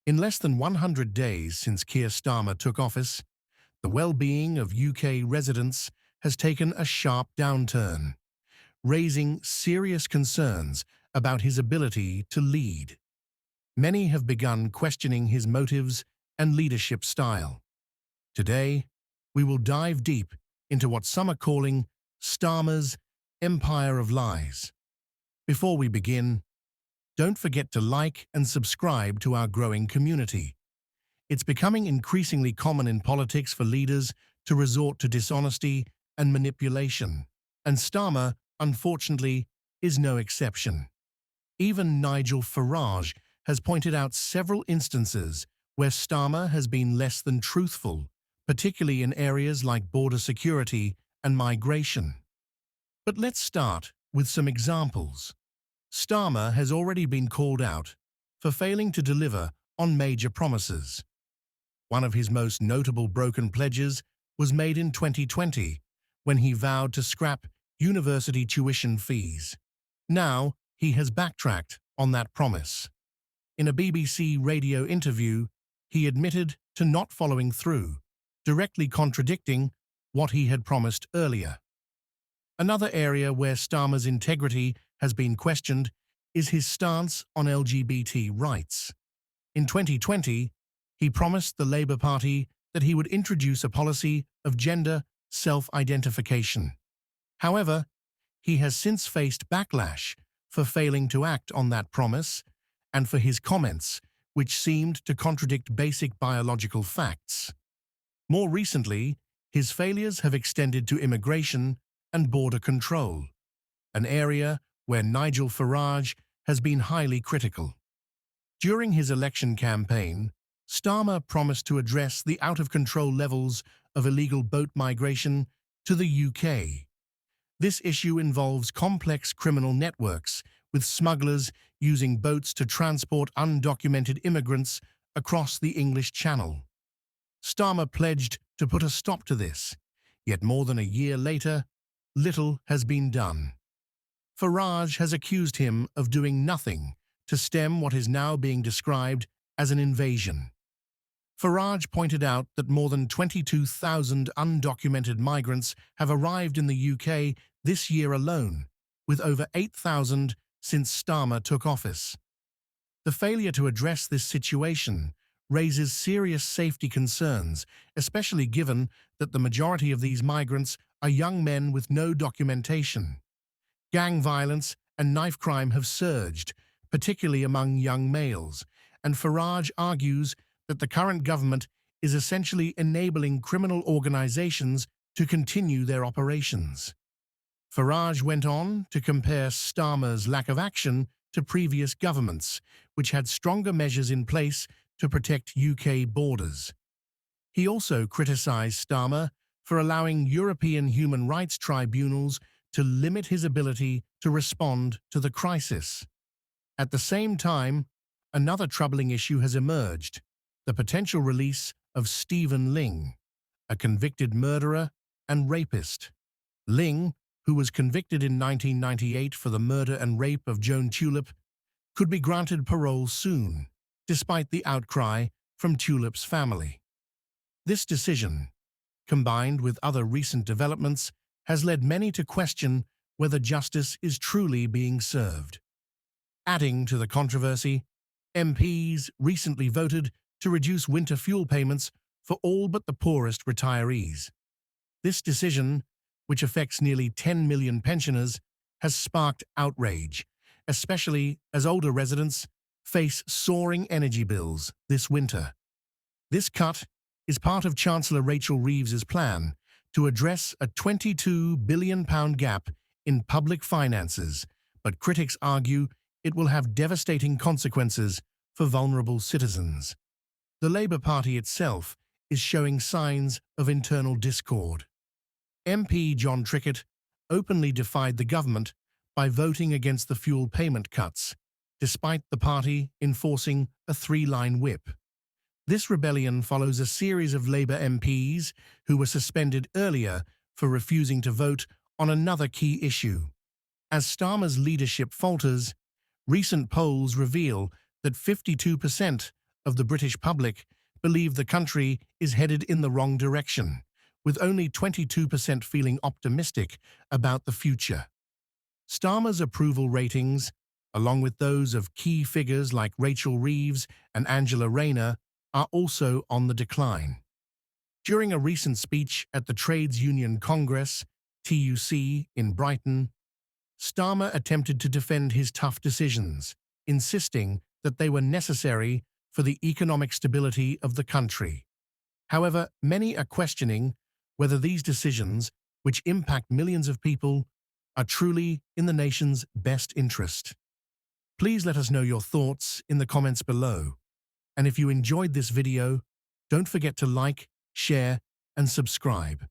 In less than 100 days since Keir Starmer took office, the well-being of UK residents has taken a sharp downturn, raising serious concerns about his ability to lead. Many have begun questioning his motives and leadership style. Today, we will dive deep into what some are calling Starmer's empire of lies. Before we begin, don't forget to like and subscribe to our growing community. It's becoming increasingly common in politics for leaders to resort to dishonesty and manipulation, and Starmer, unfortunately, is no exception. Even Nigel Farage has pointed out several instances where Starmer has been less than truthful, particularly in areas like border security and migration. But let's start with some examples. Starmer has already been called out for failing to deliver on major promises. One of his most notable broken pledges was made in 2020, when he vowed to scrap university tuition fees. Now, he has backtracked on that promise. In a BBC radio interview, he admitted to not following through, directly contradicting what he had promised earlier. Another area where Starmer's integrity has been questioned is his stance on LGBT rights. In 2020, he promised the Labour Party that he would introduce a policy of gender self-identification. However, he has since faced backlash for failing to act on that promise and for his comments, which seemed to contradict basic biological facts. More recently, his failures have extended to immigration and border control, an area where Nigel Farage has been highly critical. During his election campaign, Starmer promised to address the out-of-control levels of illegal boat migration to the UK. This issue involves complex criminal networks, with smugglers using boats to transport undocumented immigrants across the English Channel. Starmer pledged to put a stop to this, yet more than a year later, little has been done. Farage has accused him of doing nothing to stem what is now being described as an invasion. Farage pointed out that more than 22,000 undocumented migrants have arrived in the UK this year alone, with over 8,000 since Starmer took office. The failure to address this situation raises serious safety concerns, especially given that the majority of these migrants are young men with no documentation. Gang violence and knife crime have surged, particularly among young males, and Farage argues that the current government is essentially enabling criminal organizations to continue their operations. Farage went on to compare Starmer's lack of action to previous governments, which had stronger measures in place to protect UK borders. He also criticized Starmer for allowing European human rights tribunals to limit his ability to respond to the crisis. At the same time, another troubling issue has emerged: the potential release of Stephen Ling, a convicted murderer and rapist. Ling, who was convicted in 1998 for the murder and rape of Joan Tulip, could be granted parole soon, despite the outcry from Tulip's family. This decision, combined with other recent developments, has led many to question whether justice is truly being served. Adding to the controversy, MPs recently voted to reduce winter fuel payments for all but the poorest retirees. This decision, which affects nearly 10 million pensioners, has sparked outrage, especially as older residents face soaring energy bills this winter. This cut is part of Chancellor Rachel Reeves's plan to address a £22 billion gap in public finances, but critics argue it will have devastating consequences for vulnerable citizens. The Labour Party itself is showing signs of internal discord. MP John Trickett openly defied the government by voting against the fuel payment cuts, despite the party enforcing a three-line whip. This rebellion follows a series of Labour MPs who were suspended earlier for refusing to vote on another key issue. As Starmer's leadership falters, recent polls reveal that 52% of the British public believe the country is headed in the wrong direction, with only 22% feeling optimistic about the future. Starmer's approval ratings, along with those of key figures like Rachel Reeves and Angela Rayner, are also on the decline. During a recent speech at the Trades Union Congress, TUC, in Brighton, Starmer attempted to defend his tough decisions, insisting that they were necessary for the economic stability of the country. However, many are questioning whether these decisions, which impact millions of people, are truly in the nation's best interest. Please let us know your thoughts in the comments below. And if you enjoyed this video, don't forget to like, share, and subscribe.